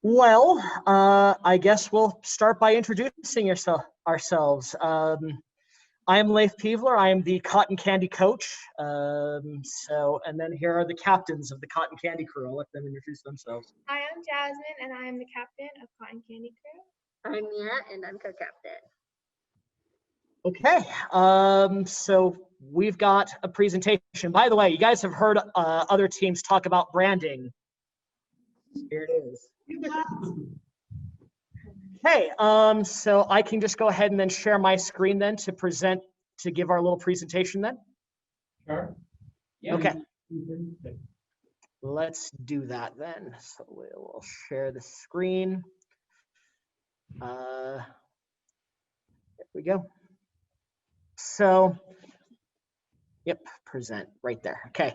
Well, I guess we'll start by introducing ourselves. I am Leif Peevler. I am the Cotton Candy coach. And then here are the captains of the Cotton Candy crew. I'll let them introduce themselves. Hi, I'm Jasmine, and I am the captain of Cotton Candy Crew. I'm Mia, and I'm co-captain. Okay, so we've got a presentation. By the way, you guys have heard other teams talk about branding. Here it is. Okay, so I can just go ahead and then share my screen then to give our little presentation then. Sure. Yeah. Okay. Let's do that then. So we'll share the screen. There we go. So, yep, present right there. Okay.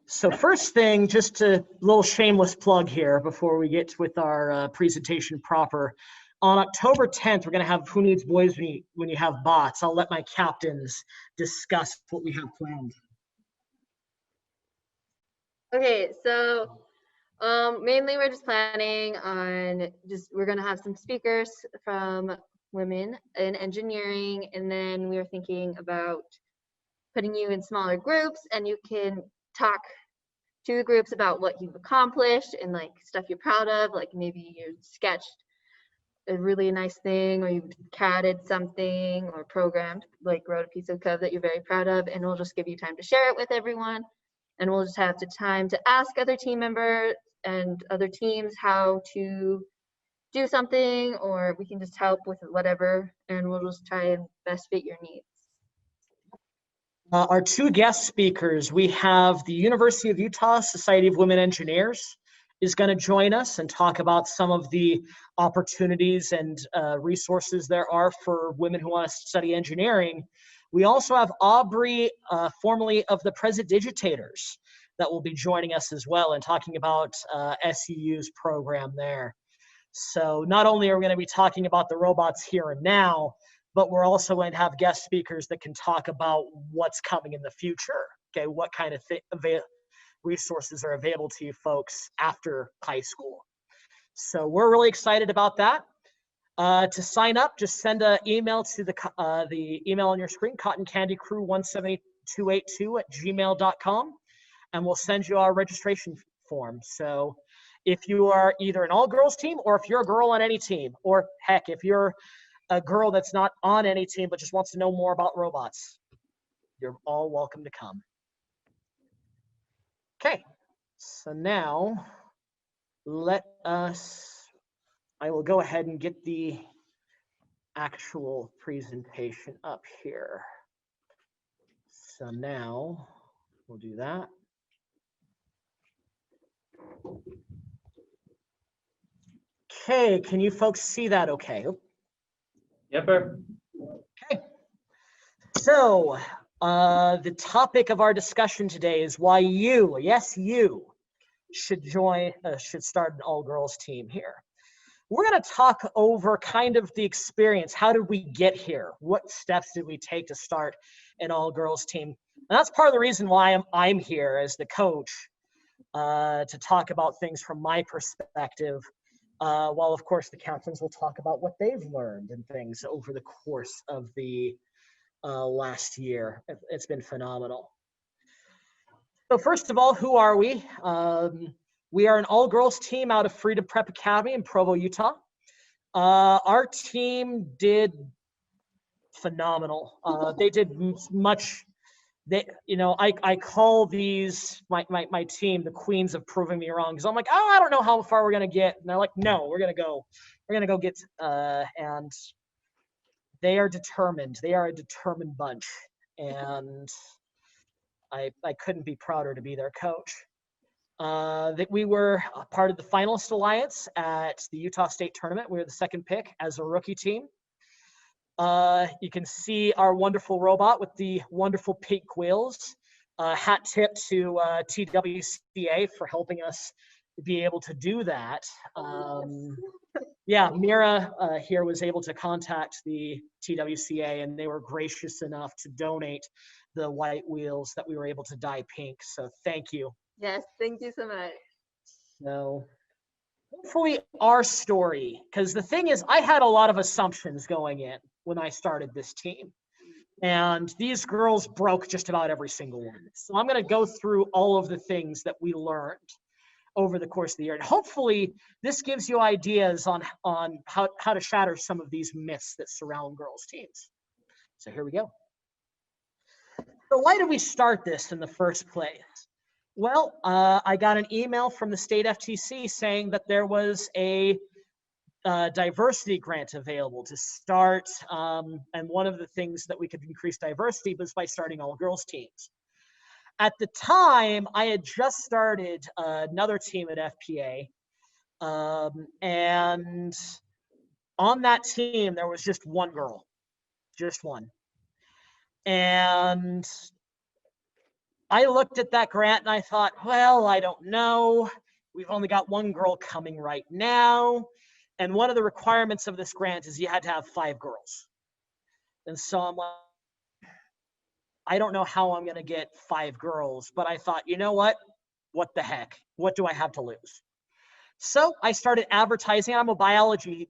So first thing, just a little shameless plug here before we get with our presentation proper. On October 10th, we're going to have Who Needs Boys When You Have Bots. I'll let my captains discuss what we have planned. Okay, so mainly we're just planning on we're going to have some speakers from women in engineering, and then we were thinking about putting you in smaller groups, and you can talk to the groups about what you've accomplished and like stuff you're proud of, like maybe you sketched a really nice thing, or you catted something, or programmed, like wrote a piece of code that you're very proud of, and we'll just give you time to share it with everyone, and we'll just have the time to ask other team members and other teams how to do something, or we can just help with whatever, and we'll just try and best fit your needs. Our two guest speakers, we have the University of Utah Society of Women Engineers is going to join us and talk about some of the opportunities and resources there are for women who want to study engineering. We also have Aubrey, formerly of the Prestidigitators, that will be joining us as well and talking about SUU's program there. So not only are we going to be talking about the robots here and now, but we're also going to have guest speakers that can talk about what's coming in the future. Okay, what kind of resources are available to you folks after high school. So we're really excited about that. To sign up, just send an email to the email on your screen, cottoncandycrew172282@gmail.com, and we'll send you our registration form. So if you are either an all-girls team, or if you're a girl on any team, or heck, if you're a girl that's not on any team but just wants to know more about robots, you're all welcome to come. Okay, so now I will go ahead and get the actual presentation up here. So now we'll do that. Okay, can you folks see that okay? Yep, sir. Okay, so the topic of our discussion today is why you, yes, you, should start an all-girls team here. We're going to talk over kind of the experience. How did we get here? What steps did we take to start an all-girls team? And that's part of the reason why I'm here as the coach, to talk about things from my perspective, while of course the captains will talk about what they've learned and things over the course of the last year. It's been phenomenal. So first of all, who are we? We are an all-girls team out of Freedom Prep Academy in Provo, Utah. Our team did phenomenal. They did much. I call these my team the queens of proving me wrong, because I'm like, oh, I don't know how far we're gonna get, and they're like, no, we're gonna go get. And they are determined. They are a determined bunch, and I couldn't be prouder to be their coach. That we were a part of the finalist alliance at the Utah State tournament. We were the second pick as a rookie team. You can see our wonderful robot with the wonderful pink wheels. Hat tip to TWCA for helping us be able to do that. Yeah, Mira here was able to contact the TWCA, and they were gracious enough to donate the white wheels that we were able to dye pink. So thank you. Yes, thank you so much. So hopefully our story, because the thing is, I had a lot of assumptions going in when I started this team. And these girls broke just about every single one. So I'm going to go through all of the things that we learned over the course of the year. And hopefully this gives you ideas on how to shatter some of these myths that surround girls' teams. So here we go. So why did we start this in the first place? Well, I got an email from the state FTC saying that there was a diversity grant available to start. And one of the things that we could increase diversity was by starting all girls teams. At the time, I had just started another team at FPA. And on that team, there was just one girl, just one. And I looked at that grant and I thought, well, I don't know. We've only got one girl coming right now. And one of the requirements of this grant is you had to have 5 girls. And so I'm like, I don't know how I'm going to get 5 girls, but I thought, you know what? What the heck? What do I have to lose? So I started advertising. I'm a biology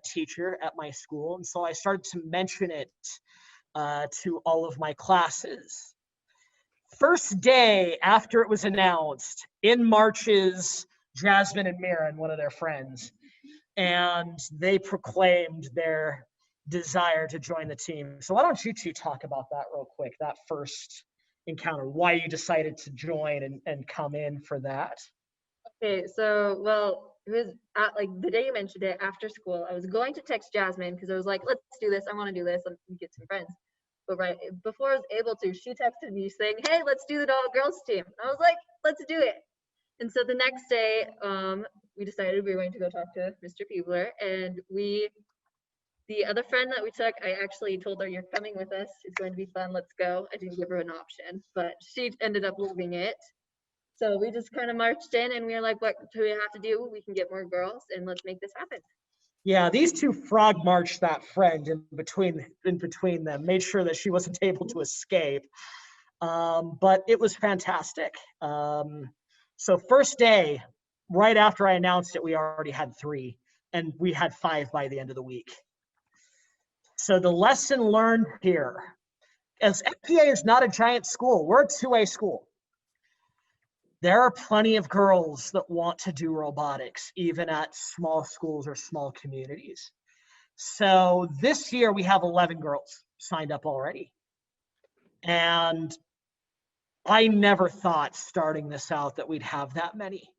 teacher at my school. And so I started to mention it to all of my classes. First day after it was announced, in marches Jasmine and Mira and one of their friends, and they proclaimed their desire to join the team. So why don't you two talk about that real quick, that first encounter, why you decided to join and come in for that? Okay, so, well, it was at, like, the day you mentioned it, after school. I was going to text Jasmine because I was like, let's do this. I want to do this. Let me get some friends. But right before I was able to, she texted me saying, hey, let's do the all-girls team. And I was like, let's do it. And so the next day, we decided we were going to go talk to Mr. Peebler. And the other friend that we took, I actually told her, you're coming with us. It's going to be fun. Let's go. I didn't give her an option, but she ended up loving it. So we just kind of marched in and we were like, what do we have to do? We can get more girls and let's make this happen. Yeah, these two frog marched that friend in between them, made sure that she wasn't able to escape. But it was fantastic. So first day, right after I announced it, we already had 3, and we had 5 by the end of the week. So the lesson learned here, as FPA is not a giant school, we're a 2A school. There are plenty of girls that want to do robotics, even at small schools or small communities. So this year we have 11 girls signed up already. And I never thought starting this out that we'd have that many.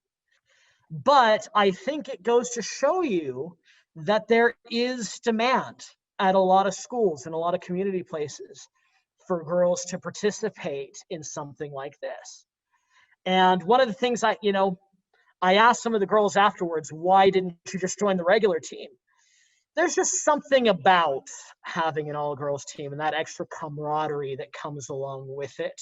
But I think it goes to show you that there is demand at a lot of schools and a lot of community places for girls to participate in something like this. And one of the things I asked some of the girls afterwards, why didn't you just join the regular team? There's just something about having an all-girls team and that extra camaraderie that comes along with it.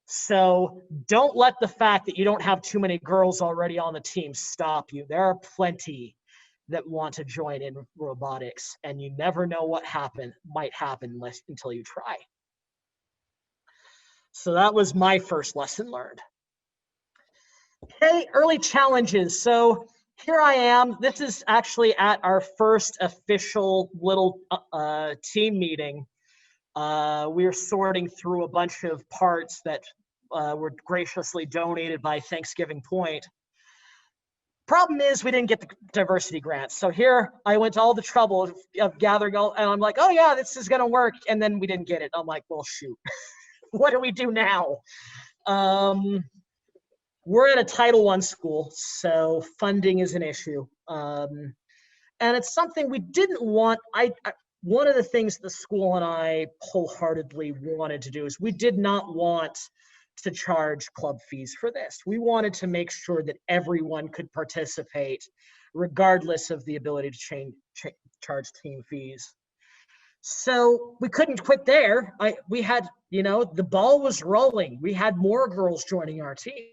So don't let the fact that you don't have too many girls already on the team stop you. There are plenty that want to join in robotics, and you never know what might happen until you try. So that was my first lesson learned. Okay, early challenges. So here I am. This is actually at our first official little team meeting. We're sorting through a bunch of parts that were graciously donated by Thanksgiving Point. Problem is, we didn't get the diversity grants. So here I went to all the trouble of gathering all, and I'm like, oh yeah, this is gonna work. And then we didn't get it. I'm like, well, shoot, what do we do now? We're at a Title I school, so funding is an issue. And it's something we didn't want. One of the things the school and I wholeheartedly wanted to do is we did not want to charge club fees for this. We wanted to make sure that everyone could participate regardless of the ability to charge team fees. So we couldn't quit there. We had, the ball was rolling. We had more girls joining our team.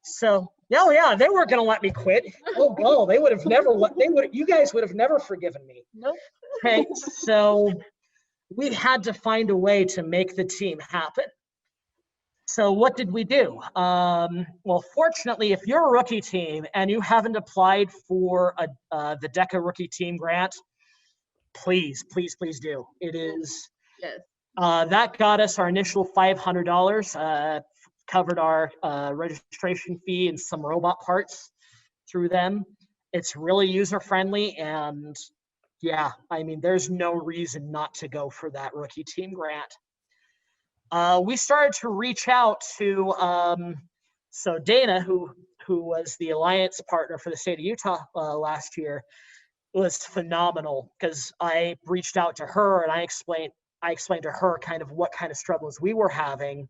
So, oh yeah, they weren't going to let me quit. Oh, well, they would have never you guys would have never forgiven me. Nope. Okay, so we had to find a way to make the team happen. So what did we do? Well, fortunately, if you're a rookie team and you haven't applied for the DECA rookie team grant, please, please, please do. It is, Yes. that got us our initial $500, covered our registration fee and some robot parts through them. It's really user-friendly, and yeah, I mean, there's no reason not to go for that rookie team grant. We started to reach out to, so Dana, who was the alliance partner for the state of Utah last year, was phenomenal, because I reached out to her and I explained to her kind of what kind of struggles we were having,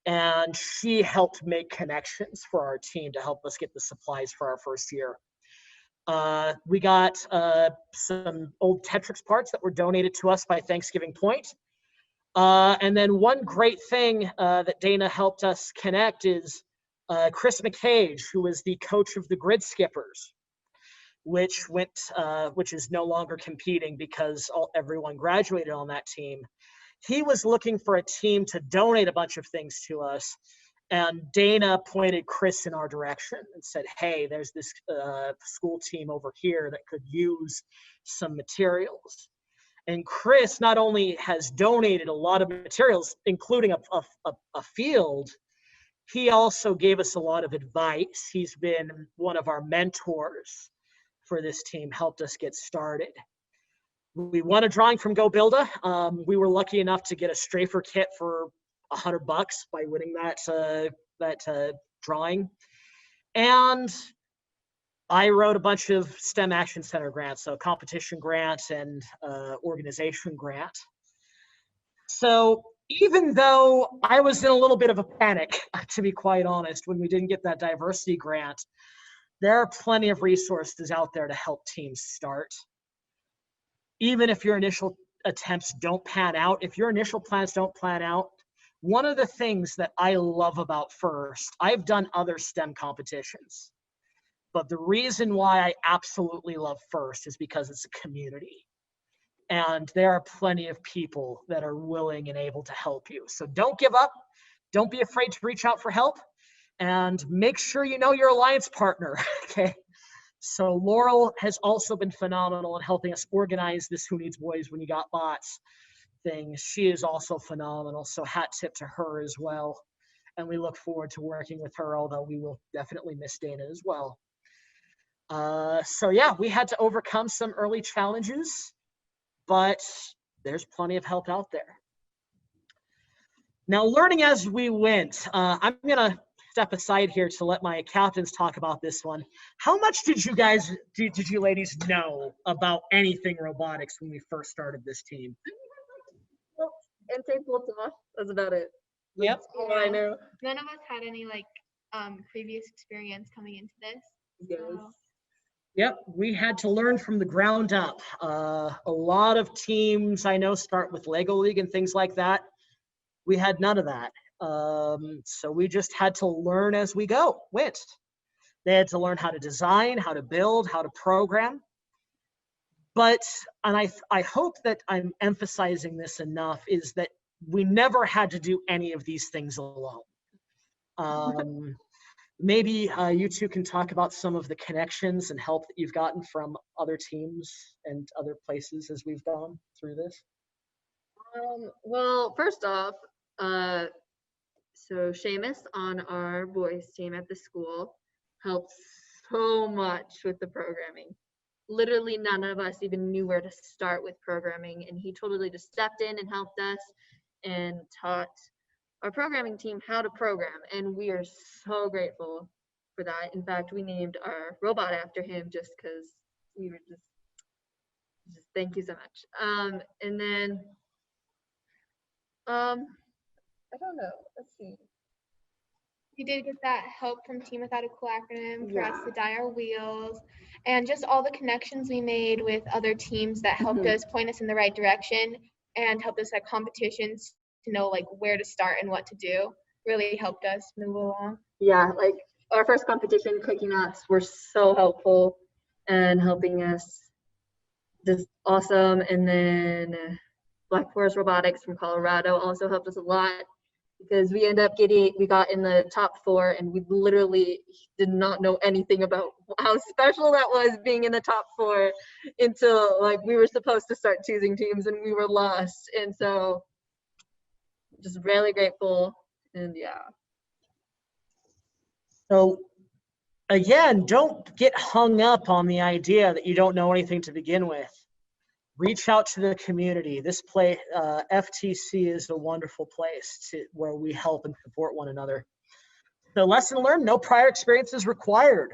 and she helped make connections for our team to help us get the supplies for our first year. We got some old Tetrix parts that were donated to us by Thanksgiving Point. And then one great thing that Dana helped us connect is Chris McCage, who was the coach of the Grid Skippers, which is no longer competing because everyone graduated on that team. He was looking for a team to donate a bunch of things to us, and Dana pointed Chris in our direction and said, hey, there's this school team over here that could use some materials. And Chris not only has donated a lot of materials, including a field, he also gave us a lot of advice. He's been one of our mentors for this team, helped us get started. We won a drawing from Go Builda. We were lucky enough to get a Strafer kit for $100 by winning that drawing. And I wrote a bunch of STEM Action Center grants, so competition grants and organization grant. So even though I was in a little bit of a panic, to be quite honest, when we didn't get that diversity grant, there are plenty of resources out there to help teams start. Even if your initial attempts don't pan out, if your initial plans don't plan out, one of the things that I love about FIRST, I've done other STEM competitions, but the reason why I absolutely love FIRST is because it's a community. And there are plenty of people that are willing and able to help you. So don't give up. Don't be afraid to reach out for help. And make sure you know your alliance partner, okay? So Laurel has also been phenomenal in helping us organize this Who Needs Boys When You Got Bots thing. She is also phenomenal, so hat tip to her as well. And we look forward to working with her, although we will definitely miss Dana as well. So yeah, we had to overcome some early challenges, but there's plenty of help out there. Now, learning as we went, I'm gonna step aside here to let my captains talk about this one. How much did you ladies know about anything robotics when we first started this team? And take bolts off. That's about it. Yep. All I know. None of us had any previous experience coming into this. Yes. So, Yep, we had to learn from the ground up. A lot of teams I know start with Lego League and things like that. We had none of that. So we just had to learn as we went. They had to learn how to design, how to build, how to program. But, and I hope that I'm emphasizing this enough, is that we never had to do any of these things alone. Maybe you two can talk about some of the connections and help that you've gotten from other teams and other places as we've gone through this. Well, first off, so Seamus on our boys team at the school helped so much with the programming. Literally none of us even knew where to start with programming, and he totally just stepped in and helped us and taught our programming team how to program, and we are so grateful for that. In fact, we named our robot after him just because we were just thank you so much. And then I don't know, let's see. we did get that help from Team Without a Cool Acronym for us Yeah. to dye our wheels, and just all the connections we made with other teams that helped us point us in the right direction and helped us at competitions to know where to start and what to do. Really helped us move along. Yeah, like our first competition, Cookie Knots, were so helpful and helping us, just awesome. And then Black Forest Robotics from Colorado also helped us a lot. because we got in the top 4, and we literally did not know anything about how special that was, being in the top 4, until like we were supposed to start choosing teams and we were lost. And so just really grateful. And yeah. So again, don't get hung up on the idea that you don't know anything to begin with. Reach out to the community. This FTC is a wonderful place where we help and support one another. The lesson learned, no prior experience is required.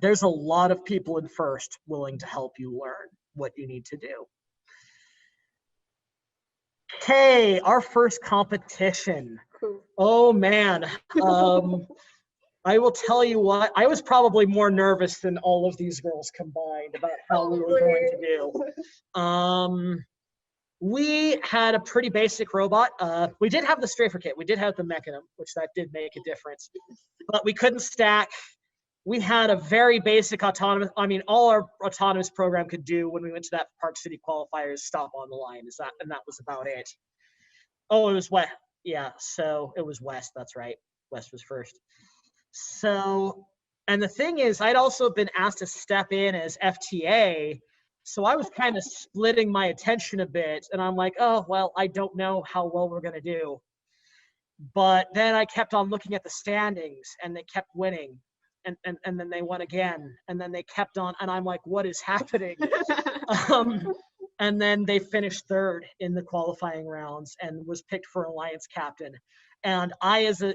There's a lot of people in first willing to help you learn what you need to do. Okay, our first competition. Cool. Oh man. I will tell you what, I was probably more nervous than all of these girls combined about how we were going to do. We had a pretty basic robot. We did have the strafer kit. We did have the mechanism, which that did make a difference. But we couldn't stack. We had a very basic autonomous, all our autonomous program could do when we went to that Park City qualifier is stop on the line. And that was about it. Oh, it was West. Yeah, so it was West, that's right. West was first. So, and the thing is, I'd also been asked to step in as FTA, so I was kind of splitting my attention a bit, and I'm like, oh, well, I don't know how well we're going to do. But then I kept on looking at the standings, and they kept winning, and then they won again, and then they kept on, and I'm like, what is happening? And then they finished third in the qualifying rounds and was picked for Alliance captain. And I, as a,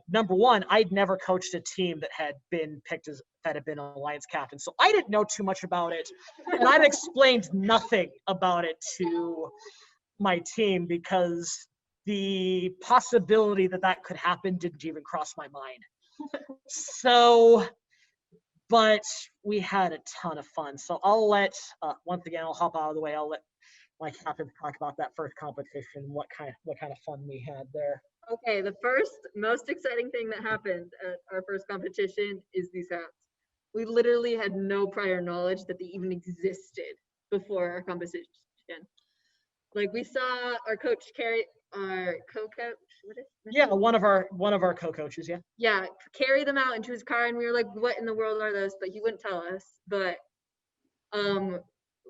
number one, I'd never coached a team that had been picked that had been Alliance captain. So I didn't know too much about it. And I'd explained nothing about it to my team because the possibility that could happen didn't even cross my mind. So, but we had a ton of fun. So I'll let, once again, I'll hop out of the way. I'll let my captain talk about that first competition, what kind of fun we had there. Okay, the first most exciting thing that happened at our first competition is these hats. We literally had no prior knowledge that they even existed before our competition. Like we saw our coach carry our co-coach. Yeah, one of our co-coaches. Yeah. Yeah, carry them out into his car, and we were like, "What in the world are those?" But he wouldn't tell us. But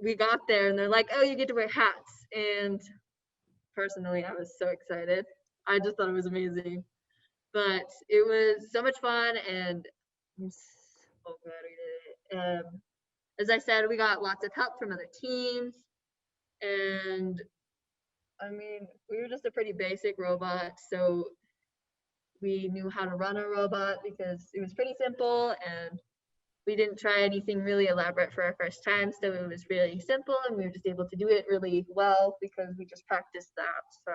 we got there, and they're like, "Oh, you get to wear hats." And personally, I was so excited. I just thought it was amazing. But it was so much fun, and I'm so glad we did it. As I said, we got lots of help from other teams, and we were just a pretty basic robot, so we knew how to run a robot because it was pretty simple, and we didn't try anything really elaborate for our first time, so it was really simple, and we were just able to do it really well because we just practiced that. So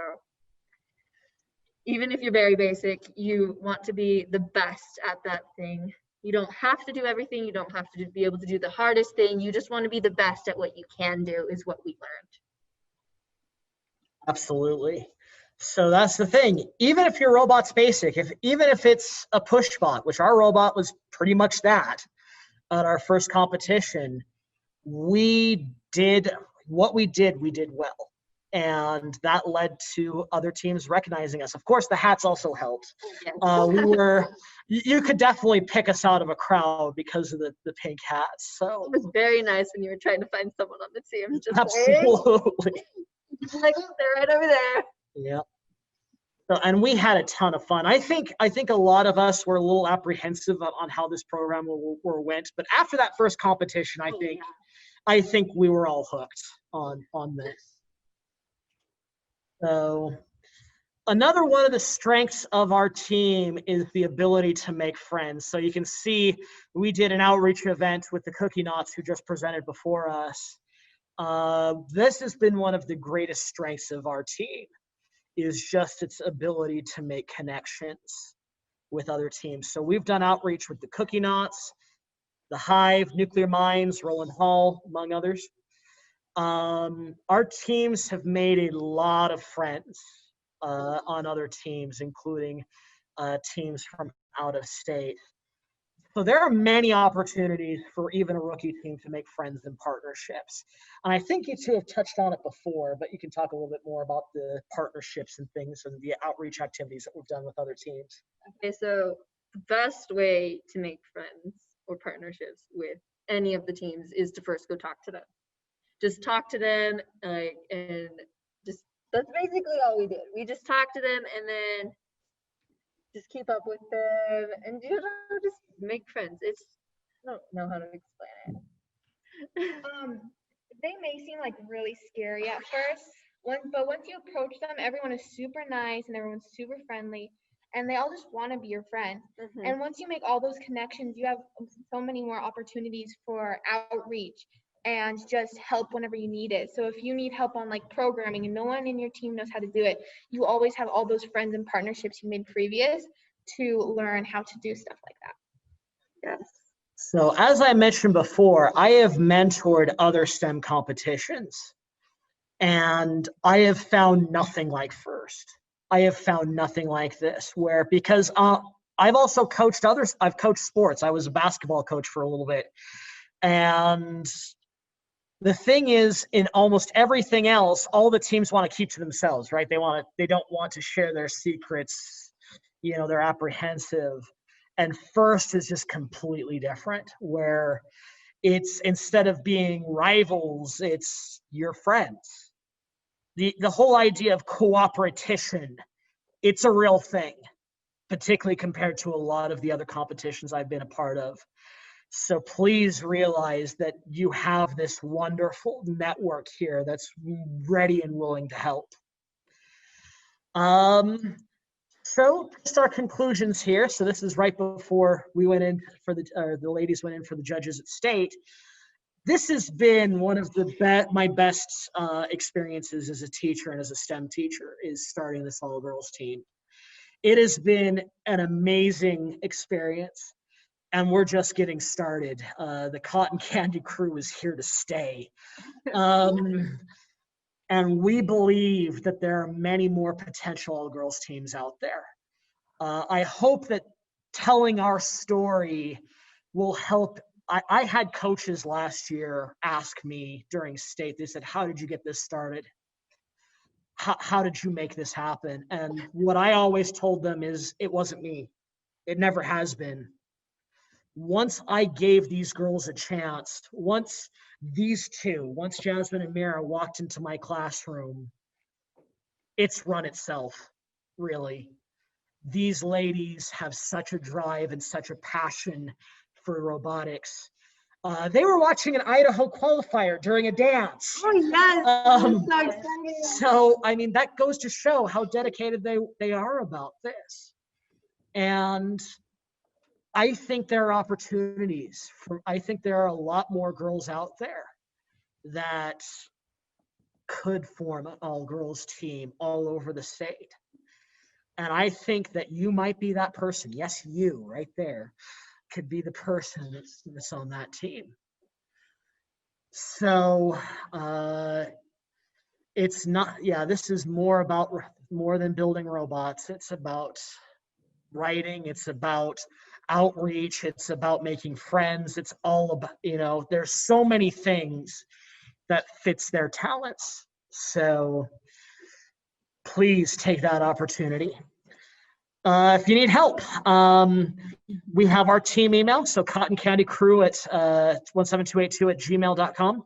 even if you're very basic, you want to be the best at that thing. You don't have to do everything. You don't have to be able to do the hardest thing. You just want to be the best at what you can do is what we learned. Absolutely. So that's the thing. Even if your robot's basic, even if it's a push bot, which our robot was pretty much that at our first competition, we did well. And that led to other teams recognizing us. Of course, the hats also helped. Yes. You could definitely pick us out of a crowd because of the pink hats. So it was very nice when you were trying to find someone on the team. Just absolutely. Like, oh, they're right over there. Yeah. So, and we had a ton of fun. I think a lot of us were a little apprehensive on how this program went, but after that first competition, I think we were all hooked on this. So another one of the strengths of our team is the ability to make friends. So you can see we did an outreach event with the Cookie Knots who just presented before us. This has been one of the greatest strengths of our team, is just its ability to make connections with other teams. So we've done outreach with the Cookie Knots, the Hive, Nuclear Mines, Roland Hall, among others. Our teams have made a lot of friends on other teams, including teams from out of state. So there are many opportunities for even a rookie team to make friends and partnerships. And I think you two have touched on it before, but you can talk a little bit more about the partnerships and things and the outreach activities that we've done with other teams. Okay, so the best way to make friends or partnerships with any of the teams is to first go talk to them. Just talk to them, and just that's basically all we did. We just talked to them and then just keep up with them and just make friends. I don't know how to explain it. They may seem like really scary at first, but once you approach them, everyone is super nice and everyone's super friendly, and they all just want to be your friend. And once you make all those connections, you have so many more opportunities for outreach and just help whenever you need it. So if you need help on like programming and no one in your team knows how to do it, you always have all those friends and partnerships you made previous to learn how to do stuff like that. Yes. So as I mentioned before, I have mentored other STEM competitions, and I have found nothing like FIRST. I have found nothing like this, where because I've also coached others. I've coached sports. I was a basketball coach for a little bit, and the thing is, in almost everything else, all the teams want to keep to themselves, right? They don't want to share their secrets. You know, they're apprehensive. And FIRST is just completely different, where it's instead of being rivals, it's your friends. The whole idea of cooperation, it's a real thing, particularly compared to a lot of the other competitions I've been a part of. So please realize that you have this wonderful network here that's ready and willing to help. So just our conclusions here. So this is right before we went in for the ladies went in for the judges at state. This has been one of my best experiences as a teacher and as a STEM teacher, is starting this all girls team. It has been an amazing experience, and we're just getting started. The Cotton Candy crew is here to stay. And we believe that there are many more potential all-girls teams out there. I hope that telling our story will help. I had coaches last year ask me during state, they said, how did you get this started? How did you make this happen? And what I always told them is, it wasn't me. It never has been. Once I gave these girls a chance, once Jasmine and Mira walked into my classroom, it's run itself, really. These ladies have such a drive and such a passion for robotics. They were watching an Idaho qualifier during a dance. Oh yes, I'm so excited. So, I mean, that goes to show how dedicated they are about this. And I think there are opportunities I think there are a lot more girls out there that could form an all-girls team all over the state. And I think that you might be that person. Yes, you right there could be the person that's on that team. So it's not, this is more than building robots. It's about writing. It's about outreach. It's about making friends. It's all about, there's so many things that fits their talents. So please take that opportunity. If you need help, we have our team email, so cottoncandycrew at 17282@gmail.com.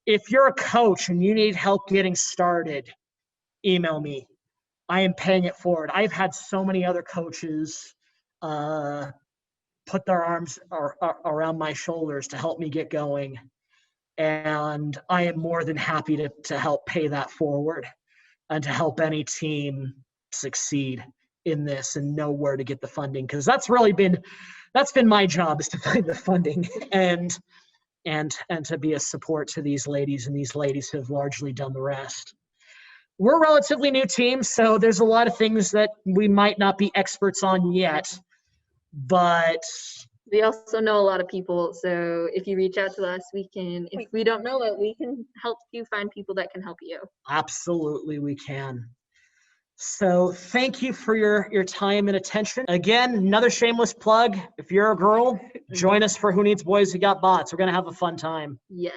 If you're a coach and you need help getting started, email me. I am paying it forward. I've had so many other coaches put their arms around my shoulders to help me get going. And I am more than happy to help pay that forward and to help any team succeed in this and know where to get the funding, because that's been my job, is to find the funding and to be a support to these ladies, and these ladies have largely done the rest. We're a relatively new team, so there's a lot of things that we might not be experts on yet, but we also know a lot of people, so if you reach out to us, if we don't know it, we can help you find people that can help you. Absolutely, we can. So thank you for your time and attention. Again, another shameless plug. If you're a girl, join us for Who Needs Boys Who Got Bots. We're going to have a fun time. Yes.